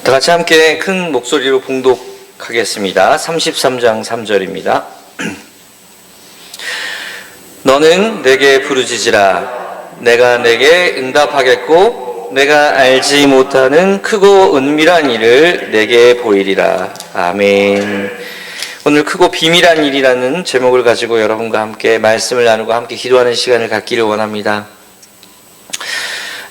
다 같이 함께 큰 목소리로 봉독하겠습니다. 33장 3절입니다. 너는 내게 부르짖으라. 내가 내게 응답하겠고 내가 알지 못하는 크고 은밀한 일을 내게 보이리라. 아멘. 오늘 크고 비밀한 일이라는 제목을 가지고 여러분과 함께 말씀을 나누고 함께 기도하는 시간을 갖기를 원합니다.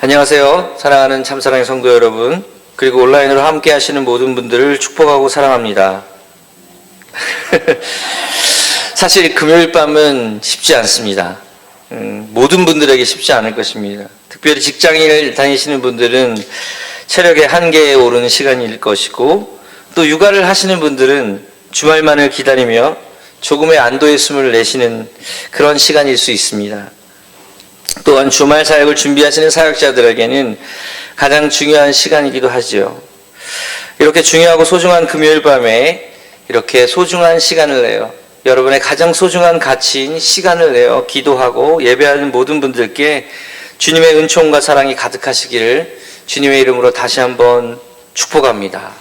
안녕하세요. 사랑하는 참사랑의 성도 여러분, 그리고 온라인으로 함께 하시는 모든 분들을 축복하고 사랑합니다. 사실 금요일 밤은 쉽지 않습니다. 모든 분들에게 쉽지 않을 것입니다. 특별히 직장인을 다니시는 분들은 체력의 한계에 오르는 시간일 것이고, 또 육아를 하시는 분들은 주말만을 기다리며 조금의 안도의 숨을 내쉬는 그런 시간일 수 있습니다. 또한 주말 사역을 준비하시는 사역자들에게는 가장 중요한 시간이기도 하지요. 이렇게 중요하고 소중한 금요일 밤에 이렇게 소중한 시간을 내요. 여러분의 가장 소중한 가치인 시간을 내어 기도하고 예배하는 모든 분들께 주님의 은총과 사랑이 가득하시기를 주님의 이름으로 다시 한번 축복합니다.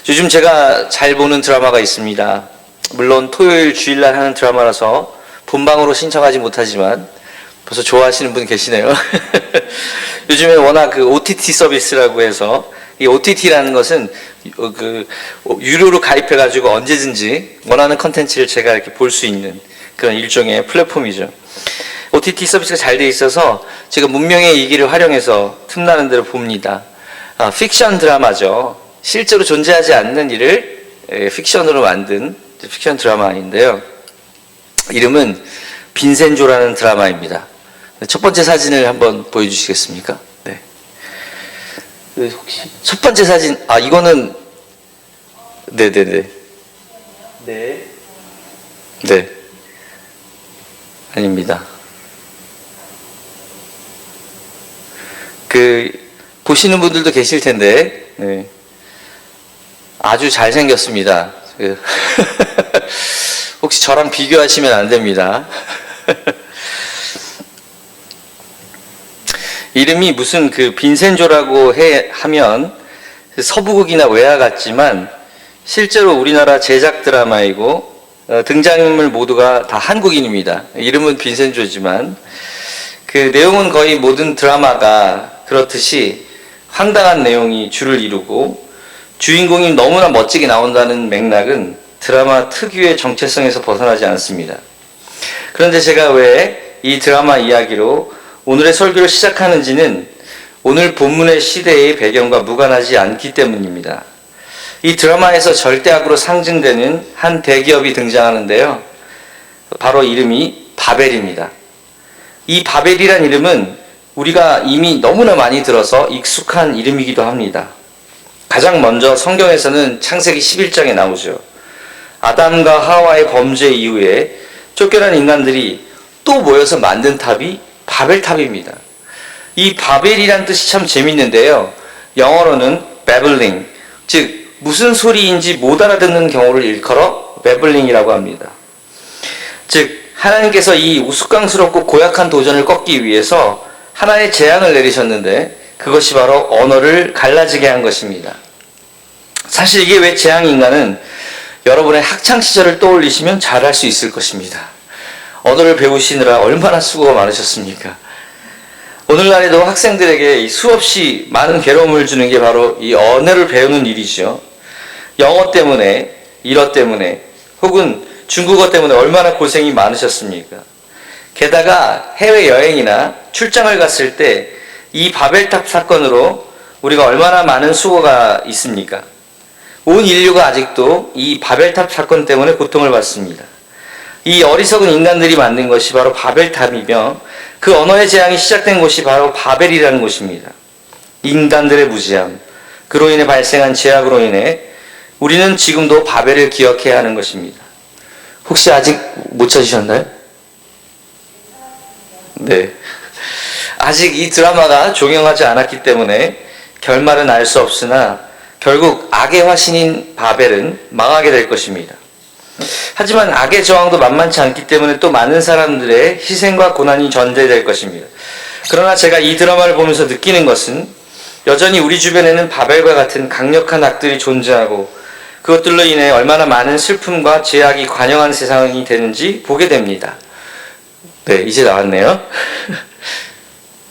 요즘 제가 잘 보는 드라마가 있습니다. 물론 토요일 주일날 하는 드라마라서 본방으로 신청하지 못하지만 벌써 좋아하시는 분 계시네요. 요즘에 워낙 그 OTT 서비스라고 해서, 이 OTT라는 것은 유료로 가입해가지고 언제든지 원하는 컨텐츠를 제가 이렇게 볼 수 있는 그런 일종의 플랫폼이죠. OTT 서비스가 잘 돼 있어서 제가 문명의 이기를 활용해서 틈나는 대로 봅니다. 픽션 드라마죠. 실제로 존재하지 않는 일을 픽션으로 만든 픽션 드라마인데요. 이름은 빈센조라는 드라마입니다. 첫 번째 사진을 한번 보여주시겠습니까? 네. 혹시 첫 번째 사진, 이거는 네네네. 네. 네. 아닙니다. 보시는 분들도 계실 텐데, 네. 아주 잘생겼습니다. 혹시 저랑 비교하시면 안 됩니다. 이름이 무슨 빈센조라고 하면 서부극이나 외화 같지만 실제로 우리나라 제작 드라마이고 등장인물 모두가 다 한국인입니다. 이름은 빈센조지만 내용은 거의 모든 드라마가 그렇듯이 황당한 내용이 주를 이루고 주인공이 너무나 멋지게 나온다는 맥락은 드라마 특유의 정체성에서 벗어나지 않습니다. 그런데 제가 왜 이 드라마 이야기로 오늘의 설교를 시작하는지는 오늘 본문의 시대의 배경과 무관하지 않기 때문입니다. 이 드라마에서 절대악으로 상징되는 한 대기업이 등장하는데요. 바로 이름이 바벨입니다. 이 바벨이란 이름은 우리가 이미 너무나 많이 들어서 익숙한 이름이기도 합니다. 가장 먼저 성경에서는 창세기 11장에 나오죠. 아담과 하와의 범죄 이후에 쫓겨난 인간들이 또 모여서 만든 탑이 바벨탑입니다. 이 바벨이란 뜻이 참 재밌는데요. 영어로는 babbling, 즉 무슨 소리인지 못 알아듣는 경우를 일컬어 babbling 이라고 합니다. 즉 하나님께서 이 우스꽝스럽고 고약한 도전을 꺾기 위해서 하나의 재앙을 내리셨는데 그것이 바로 언어를 갈라지게 한 것입니다. 사실 이게 왜 재앙인가는 여러분의 학창시절을 떠올리시면 잘 알 수 있을 것입니다. 언어를 배우시느라 얼마나 수고가 많으셨습니까? 오늘날에도 학생들에게 수없이 많은 괴로움을 주는 게 바로 이 언어를 배우는 일이죠. 영어 때문에, 일어 때문에, 혹은 중국어 때문에 얼마나 고생이 많으셨습니까? 게다가 해외여행이나 출장을 갔을 때 이 바벨탑 사건으로 우리가 얼마나 많은 수고가 있습니까? 온 인류가 아직도 이 바벨탑 사건 때문에 고통을 받습니다. 이 어리석은 인간들이 만든 것이 바로 바벨탑이며 그 언어의 재앙이 시작된 곳이 바로 바벨이라는 곳입니다. 인간들의 무지함, 그로 인해 발생한 죄악으로 인해 우리는 지금도 바벨을 기억해야 하는 것입니다. 혹시 아직 못 찾으셨나요? 네. 아직 이 드라마가 종영하지 않았기 때문에 결말은 알 수 없으나 결국 악의 화신인 바벨은 망하게 될 것입니다. 하지만 악의 저항도 만만치 않기 때문에 또 많은 사람들의 희생과 고난이 전제될 것입니다. 그러나 제가 이 드라마를 보면서 느끼는 것은 여전히 우리 주변에는 바벨과 같은 강력한 악들이 존재하고 그것들로 인해 얼마나 많은 슬픔과 죄악이 관영한 세상이 되는지 보게 됩니다. 네, 이제 나왔네요.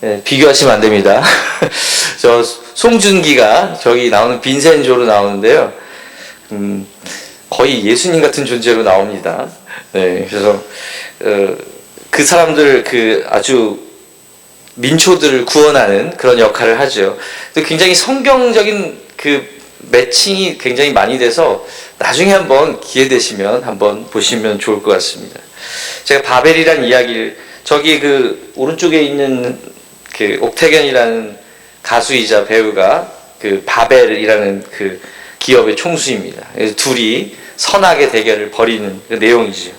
네, 비교하시면 안 됩니다. 저 송준기가 저기 나오는 빈센조로 나오는데요. 거의 예수님 같은 존재로 나옵니다. 네, 그래서 그 사람들 아주 민초들을 구원하는 그런 역할을 하죠. 굉장히 성경적인 매칭이 굉장히 많이 돼서 나중에 한번 기회 되시면 한번 보시면 좋을 것 같습니다. 제가 바벨이란 이야기를 저기 오른쪽에 있는 옥태견이라는 가수이자 배우가 바벨이라는 기업의 총수입니다. 그래서 둘이 선악의 대결을 벌이는 내용이죠.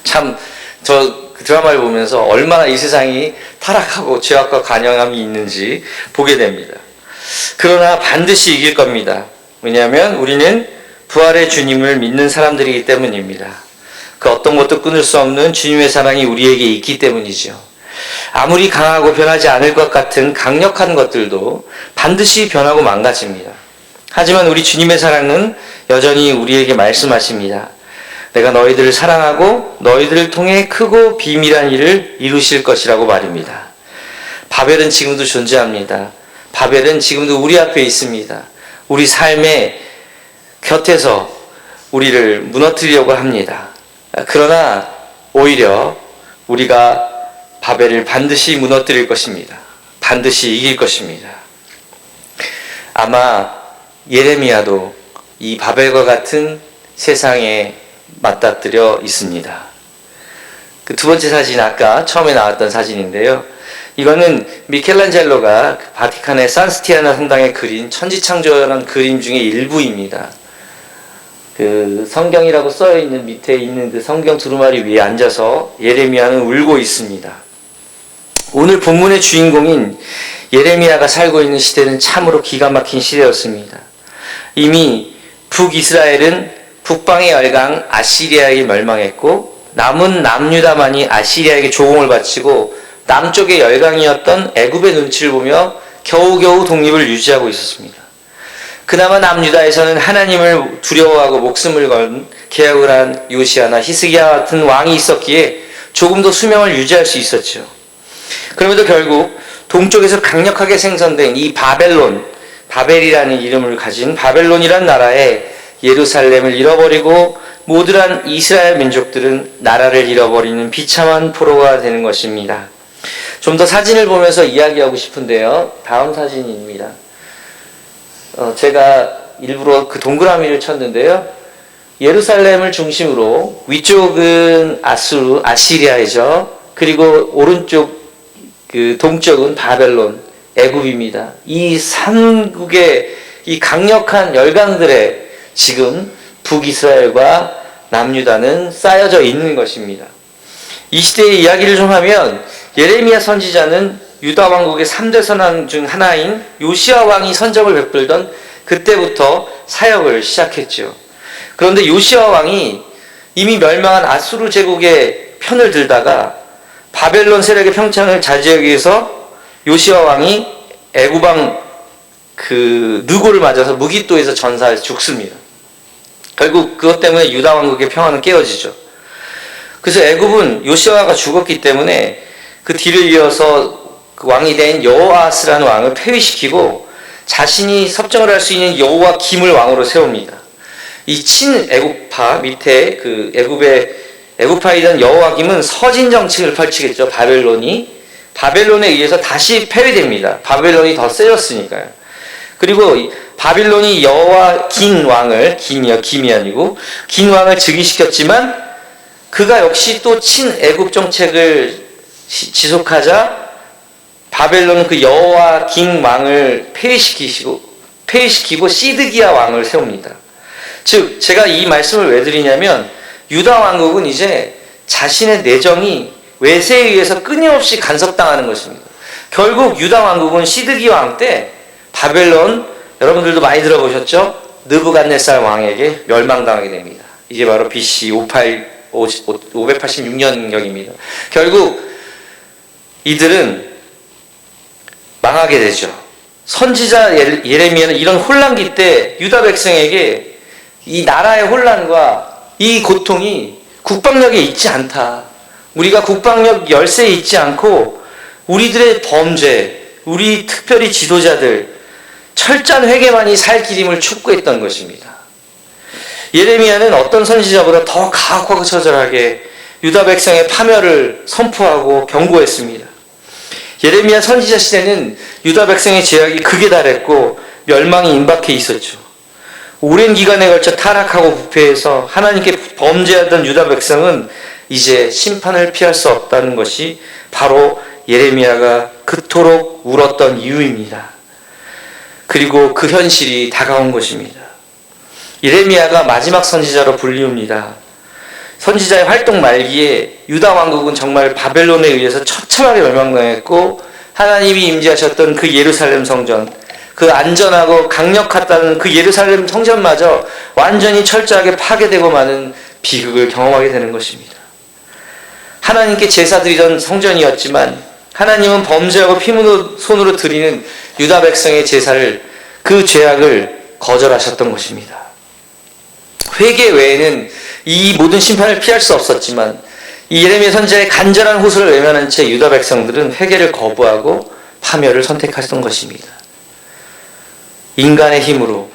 참 그 드라마를 보면서 얼마나 이 세상이 타락하고 죄악과 간영함이 있는지 보게 됩니다. 그러나 반드시 이길 겁니다. 왜냐하면 우리는 부활의 주님을 믿는 사람들이기 때문입니다. 그 어떤 것도 끊을 수 없는 주님의 사랑이 우리에게 있기 때문이죠. 아무리 강하고 변하지 않을 것 같은 강력한 것들도 반드시 변하고 망가집니다. 하지만 우리 주님의 사랑은 여전히 우리에게 말씀하십니다. 내가 너희들을 사랑하고 너희들을 통해 크고 비밀한 일을 이루실 것이라고 말입니다. 바벨은 지금도 존재합니다. 바벨은 지금도 우리 앞에 있습니다. 우리 삶의 곁에서 우리를 무너뜨리려고 합니다. 그러나 오히려 우리가 바벨을 반드시 무너뜨릴 것입니다. 반드시 이길 것입니다. 아마 예레미야도 이 바벨과 같은 세상에 맞닥뜨려 있습니다. 두 번째 사진 아까 처음에 나왔던 사진인데요. 이거는 미켈란젤로가 바티칸의 산스티아나 성당에 그린 천지창조라는 그림 중에 일부입니다. 성경이라고 써있는 밑에 있는 성경 두루마리 위에 앉아서 예레미야는 울고 있습니다. 오늘 본문의 주인공인 예레미야가 살고 있는 시대는 참으로 기가 막힌 시대였습니다. 이미 북이스라엘은 북방의 열강 아시리아에게 멸망했고 남은 남유다만이 아시리아에게 조공을 바치고 남쪽의 열강이었던 애굽의 눈치를 보며 겨우겨우 독립을 유지하고 있었습니다. 그나마 남유다에서는 하나님을 두려워하고 목숨을 건 계약을 한 요시아나 히스기야 같은 왕이 있었기에 조금 더 수명을 유지할 수 있었죠. 그럼에도 결국 동쪽에서 강력하게 생성된 이 바벨이라는 이름을 가진 바벨론이란 나라에 예루살렘을 잃어버리고 모두란 이스라엘 민족들은 나라를 잃어버리는 비참한 포로가 되는 것입니다. 좀 더 사진을 보면서 이야기하고 싶은데요. 다음 사진입니다. 제가 일부러 동그라미를 쳤는데요. 예루살렘을 중심으로 위쪽은 아시리아이죠. 그리고 오른쪽 동쪽은 바벨론, 애굽입니다. 이 삼국의 이 강력한 열강들의 지금 북이스라엘과 남유다는 쌓여져 있는 것입니다. 이 시대의 이야기를 좀 하면 예레미야 선지자는 유다 왕국의 3대 선왕 중 하나인 요시야 왕이 선정을 베풀던 그때부터 사역을 시작했죠. 그런데 요시야 왕이 이미 멸망한 아수르 제국의 편을 들다가 바벨론 세력의 평창을 차지하기 위해서 요시야 왕이 애굽왕 느고를 맞아서 무기또에서 전사해서 죽습니다. 결국 그것 때문에 유다 왕국의 평화는 깨어지죠. 그래서 애굽은 요시아가 죽었기 때문에 그 뒤를 이어서 그 왕이 된 여호아스라는 왕을 폐위시키고 자신이 섭정을 할 수 있는 여호와김을 왕으로 세웁니다. 이 친애굽파 밑에 애굽파이던 여호와김은 서진 정책을 펼치겠죠. 바벨론에 의해서 다시 폐위됩니다. 바벨론이 더 세졌으니까요. 그리고 바빌론이 여호와긴 왕을 김이 아니고 긴 왕을 즉위시켰지만 그가 역시 또 친애굽 정책을 지속하자 바벨론은 그 여호와긴 왕을 폐위시키고 시드기야 왕을 세웁니다. 즉 제가 이 말씀을 왜 드리냐면 유다 왕국은 이제 자신의 내정이 외세에 의해서 끊임없이 간섭당하는 것입니다. 결국 유다 왕국은 시드기야 왕 때 바벨론 여러분들도 많이 들어보셨죠? 느부갓네살 왕에게 멸망당하게 됩니다. 이게 바로 BC 586년경입니다. 결국 이들은 망하게 되죠. 선지자 예레미야는 이런 혼란기 때 유다 백성에게 이 나라의 혼란과 이 고통이 국방력에 있지 않다. 우리가 국방력 열세에 있지 않고 우리들의 범죄, 우리 특별히 지도자들 철저한 회개만이 살 길임을 촉구했던 것입니다. 예레미야는 어떤 선지자보다 더 가혹하고 처절하게 유다 백성의 파멸을 선포하고 경고했습니다. 예레미야 선지자 시대는 유다 백성의 죄악이 극에 달했고 멸망이 임박해 있었죠. 오랜 기간에 걸쳐 타락하고 부패해서 하나님께 범죄하던 유다 백성은 이제 심판을 피할 수 없다는 것이 바로 예레미야가 그토록 울었던 이유입니다. 그리고 그 현실이 다가온 것입니다. 예레미야가 마지막 선지자로 불리웁니다. 선지자의 활동 말기에 유다 왕국은 정말 바벨론에 의해서 처참하게 멸망당했고 하나님이 임재하셨던 그 예루살렘 성전, 그 안전하고 강력했다는 그 예루살렘 성전마저 완전히 철저하게 파괴되고 마는 비극을 경험하게 되는 것입니다. 하나님께 제사드리던 성전이었지만 하나님은 범죄하고 피손으로 드리는 유다 백성의 제사를, 그 죄악을 거절하셨던 것입니다. 회개 외에는 이 모든 심판을 피할 수 없었지만 이 예레미야 선지자의 간절한 호소를 외면한 채 유다 백성들은 회개를 거부하고 파멸을 선택했던 것입니다. 인간의 힘으로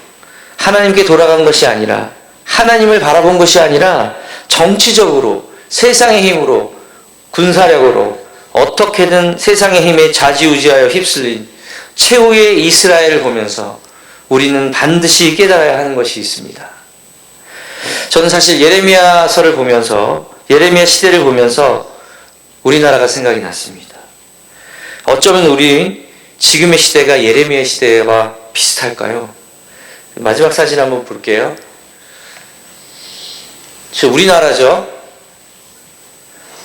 하나님께 돌아간 것이 아니라, 하나님을 바라본 것이 아니라 정치적으로 세상의 힘으로, 군사력으로 어떻게든 세상의 힘에 좌지우지하여 휩쓸린 최후의 이스라엘을 보면서 우리는 반드시 깨달아야 하는 것이 있습니다. 저는 사실 예레미야서를 보면서, 예레미야 시대를 보면서 우리나라가 생각이 났습니다. 어쩌면 우리 지금의 시대가 예레미야 시대와 비슷할까요? 마지막 사진 한번 볼게요. 우리나라죠.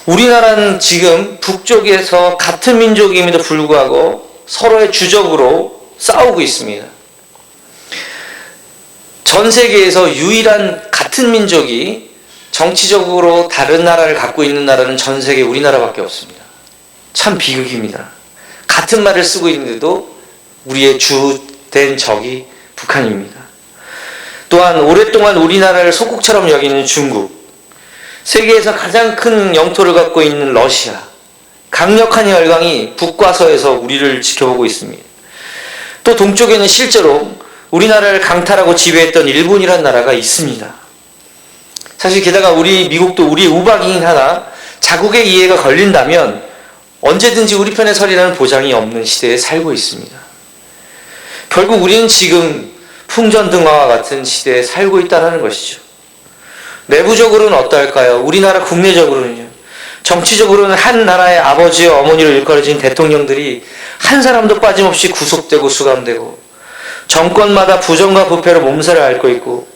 우리나라는 지금 북쪽에서 같은 민족임에도 불구하고 서로의 주적으로 싸우고 있습니다. 전 세계에서 유일한 같은 민족이 정치적으로 다른 나라를 갖고 있는 나라는 전 세계 우리나라밖에 없습니다. 참 비극입니다. 같은 말을 쓰고 있는데도 우리의 주된 적이 북한입니다. 또한 오랫동안 우리나라를 소국처럼 여기는 중국, 세계에서 가장 큰 영토를 갖고 있는 러시아, 강력한 열강이 북과 서에서 우리를 지켜보고 있습니다. 또 동쪽에는 실제로 우리나라를 강탈하고 지배했던 일본이라는 나라가 있습니다. 사실 게다가 우리 미국도 우리의 우박인 하나 자국의 이해가 걸린다면 언제든지 우리 편에 서리라는 보장이 없는 시대에 살고 있습니다. 결국 우리는 지금 풍전등화와 같은 시대에 살고 있다는 것이죠. 내부적으로는 어떨까요? 우리나라 국내적으로는요. 정치적으로는 한 나라의 아버지와 어머니로 일컬어진 대통령들이 한 사람도 빠짐없이 구속되고 수감되고 정권마다 부정과 부패로 몸살을 앓고 있고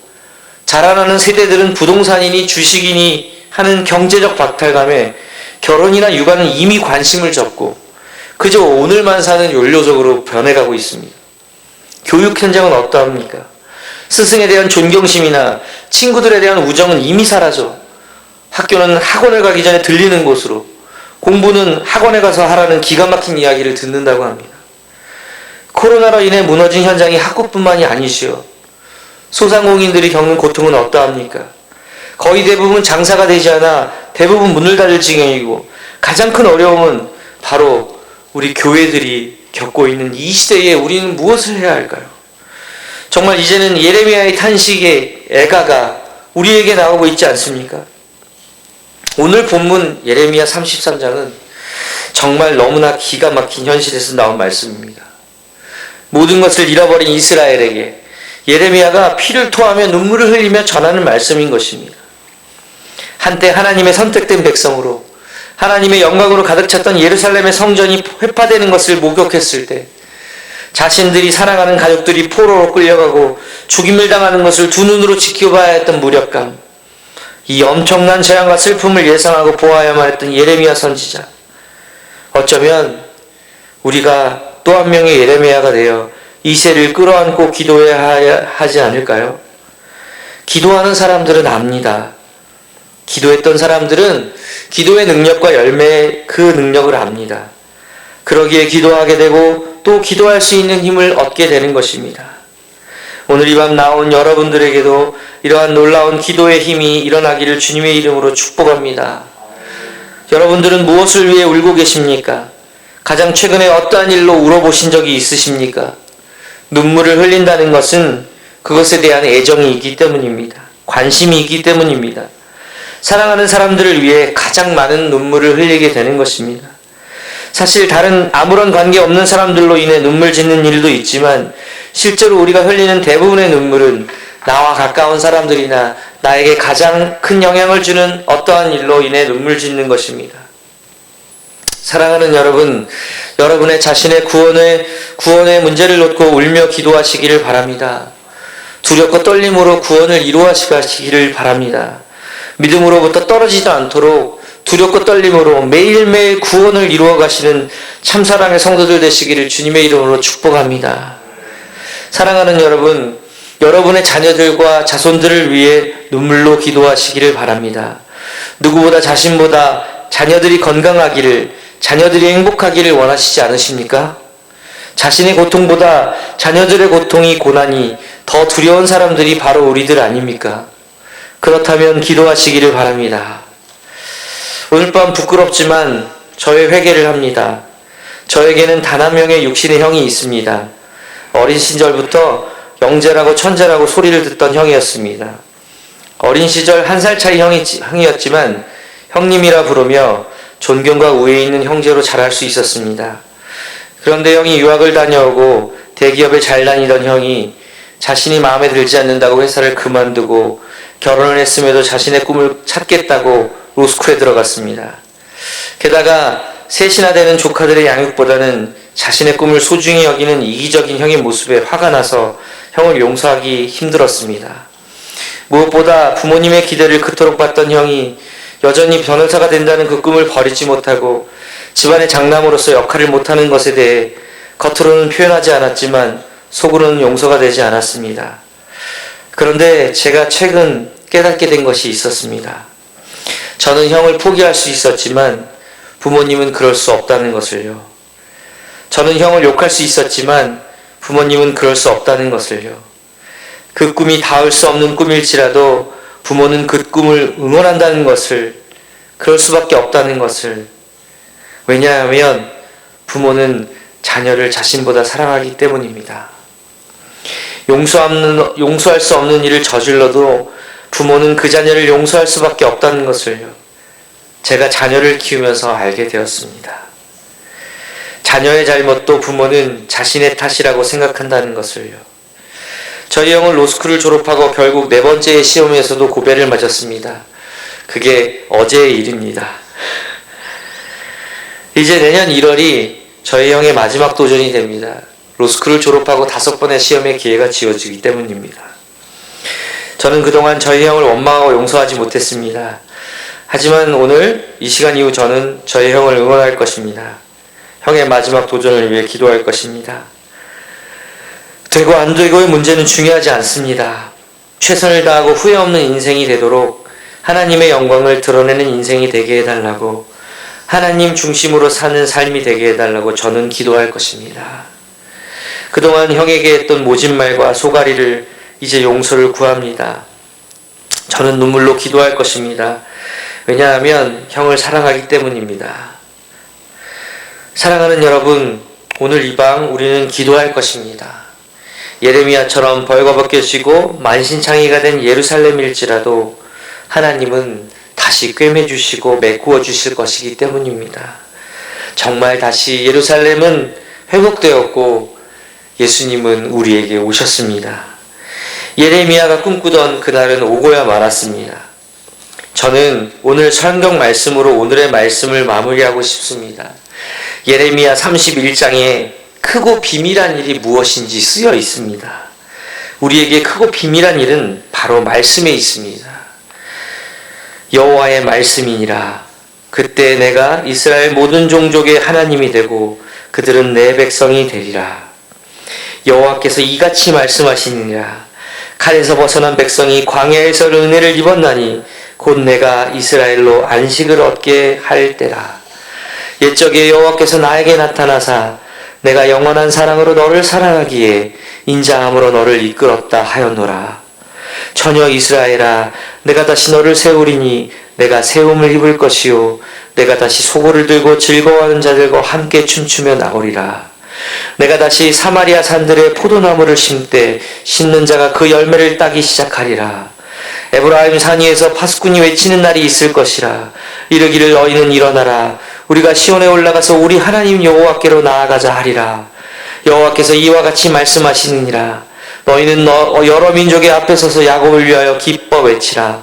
자라나는 세대들은 부동산이니 주식이니 하는 경제적 박탈감에 결혼이나 육아는 이미 관심을 접고 그저 오늘만 사는 욜로족으로 변해가고 있습니다. 교육 현장은 어떠합니까? 스승에 대한 존경심이나 친구들에 대한 우정은 이미 사라져 학교는 학원을 가기 전에 들리는 곳으로, 공부는 학원에 가서 하라는 기가 막힌 이야기를 듣는다고 합니다. 코로나로 인해 무너진 현장이 학국뿐만이 아니시오. 소상공인들이 겪는 고통은 어떠합니까? 거의 대부분 장사가 되지 않아 대부분 문을 닫을 지경이고 가장 큰 어려움은 바로 우리 교회들이 겪고 있는 이 시대에 우리는 무엇을 해야 할까요? 정말 이제는 예레미야의 탄식의 애가가 우리에게 나오고 있지 않습니까? 오늘 본문 예레미야 33장은 정말 너무나 기가 막힌 현실에서 나온 말씀입니다. 모든 것을 잃어버린 이스라엘에게 예레미야가 피를 토하며 눈물을 흘리며 전하는 말씀인 것입니다. 한때 하나님의 선택된 백성으로 하나님의 영광으로 가득 찼던 예루살렘의 성전이 회파되는 것을 목격했을 때 자신들이 사랑하는 가족들이 포로로 끌려가고 죽임을 당하는 것을 두 눈으로 지켜봐야 했던 무력감, 이 엄청난 재앙과 슬픔을 예상하고 보아야만 했던 예레미야 선지자, 어쩌면 우리가 또 한 명의 예레미야가 되어 이 세를 끌어안고 기도해야 하지 않을까요? 기도하는 사람들은 압니다. 기도했던 사람들은 기도의 능력과 열매의 그 능력을 압니다. 그러기에 기도하게 되고 또 기도할 수 있는 힘을 얻게 되는 것입니다. 오늘 이 밤 나온 여러분들에게도 이러한 놀라운 기도의 힘이 일어나기를 주님의 이름으로 축복합니다. 여러분들은 무엇을 위해 울고 계십니까? 가장 최근에 어떠한 일로 울어보신 적이 있으십니까? 눈물을 흘린다는 것은 그것에 대한 애정이 있기 때문입니다. 관심이 있기 때문입니다. 사랑하는 사람들을 위해 가장 많은 눈물을 흘리게 되는 것입니다. 사실 다른 아무런 관계 없는 사람들로 인해 눈물 짓는 일도 있지만 실제로 우리가 흘리는 대부분의 눈물은 나와 가까운 사람들이나 나에게 가장 큰 영향을 주는 어떠한 일로 인해 눈물 짓는 것입니다. 사랑하는 여러분, 여러분의 자신의 구원의 문제를 놓고 울며 기도하시기를 바랍니다. 두렵고 떨림으로 구원을 이루어가시기를 바랍니다. 믿음으로부터 떨어지지 않도록 두렵고 떨림으로 매일매일 구원을 이루어가시는 참사랑의 성도들 되시기를 주님의 이름으로 축복합니다. 사랑하는 여러분, 여러분의 자녀들과 자손들을 위해 눈물로 기도하시기를 바랍니다. 누구보다 자신보다 자녀들이 건강하기를, 자녀들이 행복하기를 원하시지 않으십니까? 자신의 고통보다 자녀들의 고통이 고난이 더 두려운 사람들이 바로 우리들 아닙니까? 그렇다면 기도하시기를 바랍니다. 오늘 밤 부끄럽지만 저의 회개를 합니다. 저에게는 단 한 명의 육신의 형이 있습니다. 어린 시절부터 영재라고 천재라고 소리를 듣던 형이었습니다. 어린 시절 1살 차이 형이었지만 형님이라 부르며 존경과 우애 있는 형제로 자랄 수 있었습니다. 그런데 형이 유학을 다녀오고 대기업에 잘 다니던 형이 자신이 마음에 들지 않는다고 회사를 그만두고 결혼을 했음에도 자신의 꿈을 찾겠다고 로스쿨에 들어갔습니다. 게다가 셋이나 되는 조카들의 양육보다는 자신의 꿈을 소중히 여기는 이기적인 형의 모습에 화가 나서 형을 용서하기 힘들었습니다. 무엇보다 부모님의 기대를 그토록 받던 형이 여전히 변호사가 된다는 그 꿈을 버리지 못하고 집안의 장남으로서 역할을 못하는 것에 대해 겉으로는 표현하지 않았지만 속으로는 용서가 되지 않았습니다. 그런데 제가 최근 깨닫게 된 것이 있었습니다. 저는 형을 포기할 수 있었지만 부모님은 그럴 수 없다는 것을요. 저는 형을 욕할 수 있었지만 부모님은 그럴 수 없다는 것을요. 그 꿈이 닿을 수 없는 꿈일지라도 부모는 그 꿈을 응원한다는 것을, 그럴 수밖에 없다는 것을. 왜냐하면 부모는 자녀를 자신보다 사랑하기 때문입니다. 용서할 수 없는 일을 저질러도 부모는 그 자녀를 용서할 수밖에 없다는 것을요. 제가 자녀를 키우면서 알게 되었습니다. 자녀의 잘못도 부모는 자신의 탓이라고 생각한다는 것을요. 저희 형은 로스쿨을 졸업하고 결국 4번째 시험에서도 고배를 맞았습니다. 그게 어제의 일입니다. 이제 내년 1월이 저희 형의 마지막 도전이 됩니다. 로스쿨을 졸업하고 5번의 시험의 기회가 지어지기 때문입니다. 저는 그동안 저희 형을 원망하고 용서하지 못했습니다. 하지만 오늘 이 시간 이후 저는 저희 형을 응원할 것입니다. 형의 마지막 도전을 위해 기도할 것입니다. 되고 안 되고의 문제는 중요하지 않습니다. 최선을 다하고 후회 없는 인생이 되도록 하나님의 영광을 드러내는 인생이 되게 해달라고, 하나님 중심으로 사는 삶이 되게 해달라고 저는 기도할 것입니다. 그동안 형에게 했던 모진 말과 소가리를 이제 용서를 구합니다. 저는 눈물로 기도할 것입니다. 왜냐하면 형을 사랑하기 때문입니다. 사랑하는 여러분, 오늘 이 밤 우리는 기도할 것입니다. 예레미야처럼 벌거벗겨지고 만신창이가 된 예루살렘일지라도 하나님은 다시 꿰매주시고 메꾸어 주실 것이기 때문입니다. 정말 다시 예루살렘은 회복되었고 예수님은 우리에게 오셨습니다. 예레미야가 꿈꾸던 그날은 오고야 말았습니다. 저는 오늘 성경 말씀으로 오늘의 말씀을 마무리하고 싶습니다. 예레미야 31장에 크고 비밀한 일이 무엇인지 쓰여 있습니다. 우리에게 크고 비밀한 일은 바로 말씀에 있습니다. 여호와의 말씀이니라. 그때 내가 이스라엘 모든 종족의 하나님이 되고 그들은 내 백성이 되리라. 여호와께서 이같이 말씀하시니라. 칼에서 벗어난 백성이 광야에서 은혜를 입었나니 곧 내가 이스라엘로 안식을 얻게 할 때라. 옛적에 여호와께서 나에게 나타나사 내가 영원한 사랑으로 너를 사랑하기에 인자함으로 너를 이끌었다 하였노라. 처녀 이스라엘아, 내가 다시 너를 세우리니 내가 세움을 입을 것이요 내가 다시 소고를 들고 즐거워하는 자들과 함께 춤추며 나오리라. 내가 다시 사마리아 산들에 포도나무를 심되 심는 자가 그 열매를 따기 시작하리라. 에브라임 산 위에서 파수꾼이 외치는 날이 있을 것이라. 이르기를 너희는 일어나라. 우리가 시온에 올라가서 우리 하나님 여호와께로 나아가자 하리라. 여호와께서 이와 같이 말씀하시느니라. 너희는 여러 민족의 앞에 서서 야곱을 위하여 기뻐 외치라.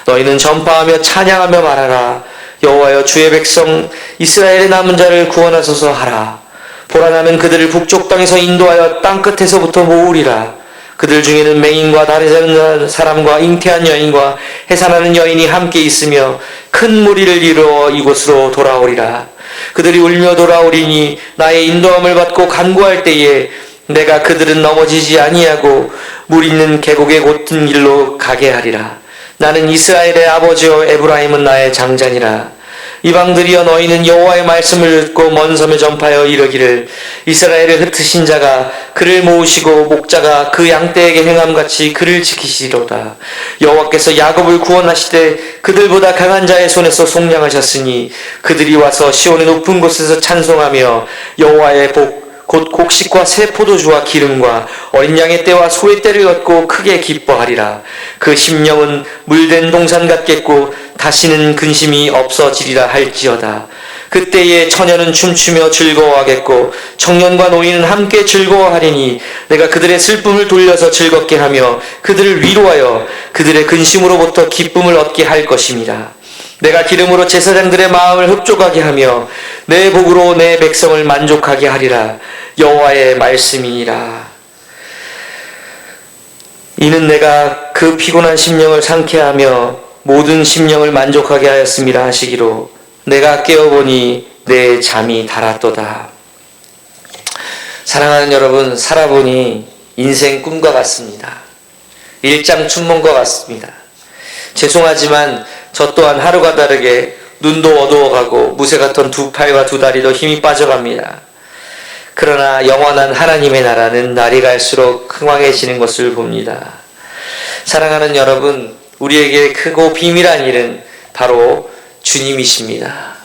너희는 전파하며 찬양하며 말하라. 여호와여, 주의 백성 이스라엘의 남은 자를 구원하소서 하라. 보라, 나는 그들을 북쪽 땅에서 인도하여 땅 끝에서부터 모으리라. 그들 중에는 맹인과 다리 자는 사람과 잉태한 여인과 해산하는 여인이 함께 있으며 큰 무리를 이루어 이곳으로 돌아오리라. 그들이 울며 돌아오리니 나의 인도함을 받고 간구할 때에 내가 그들은 넘어지지 아니하고 물 있는 계곡의 곧은 길로 가게 하리라. 나는 이스라엘의 아버지요 에브라임은 나의 장자니라. 이방들이여, 너희는 여호와의 말씀을 듣고 먼 섬에 전파하여 이르기를 이스라엘을 흩으신 자가 그를 모으시고 목자가 그 양떼에게 행함같이 그를 지키시리로다. 여호와께서 야곱을 구원하시되 그들보다 강한 자의 손에서 속량하셨으니 그들이 와서 시온의 높은 곳에서 찬송하며 여호와의 복 곧 곡식과 새 포도주와 기름과 어린 양의 떼와 소의 떼를 얻고 크게 기뻐하리라. 그 심령은 물된 동산 같겠고 다시는 근심이 없어지리라 할지어다. 그때에 처녀는 춤추며 즐거워하겠고 청년과 노인은 함께 즐거워하리니 내가 그들의 슬픔을 돌려서 즐겁게 하며 그들을 위로하여 그들의 근심으로부터 기쁨을 얻게 할 것임이라. 내가 기름으로 제사장들의 마음을 흡족하게 하며 내 복으로 내 백성을 만족하게 하리라. 여호와의 말씀이니라. 이는 내가 그 피곤한 심령을 상쾌하며 모든 심령을 만족하게 하였음이라 하시기로 내가 깨어보니 내 잠이 달았도다. 사랑하는 여러분, 살아보니 인생 꿈과 같습니다. 일장춘몽과 같습니다. 죄송하지만 저 또한 하루가 다르게 눈도 어두워가고 무쇠 같은 두 팔과 두 다리도 힘이 빠져갑니다. 그러나 영원한 하나님의 나라는 날이 갈수록 흥왕해지는 것을 봅니다. 사랑하는 여러분, 우리에게 크고 비밀한 일은 바로 주님이십니다.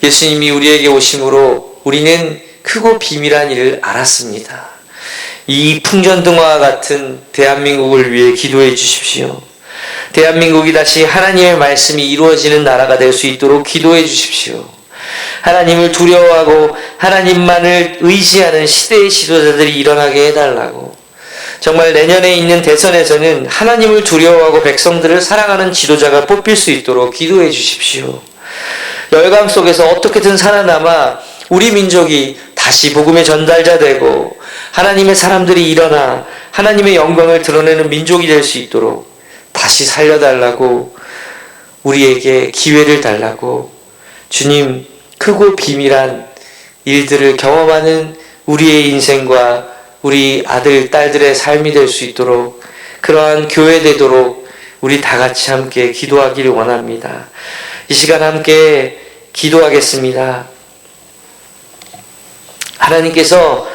예수님이 우리에게 오심으로 우리는 크고 비밀한 일을 알았습니다. 이 풍전등화와 같은 대한민국을 위해 기도해 주십시오. 대한민국이 다시 하나님의 말씀이 이루어지는 나라가 될 수 있도록 기도해 주십시오. 하나님을 두려워하고 하나님만을 의지하는 시대의 지도자들이 일어나게 해달라고. 정말 내년에 있는 대선에서는 하나님을 두려워하고 백성들을 사랑하는 지도자가 뽑힐 수 있도록 기도해 주십시오. 열강 속에서 어떻게든 살아남아 우리 민족이 다시 복음의 전달자 되고 하나님의 사람들이 일어나 하나님의 영광을 드러내는 민족이 될 수 있도록 다시 살려달라고, 우리에게 기회를 달라고. 주님, 크고 비밀한 일들을 경험하는 우리의 인생과 우리 아들, 딸들의 삶이 될 수 있도록, 그러한 교회 되도록 우리 다 같이 함께 기도하기를 원합니다. 이 시간 함께 기도하겠습니다. 하나님께서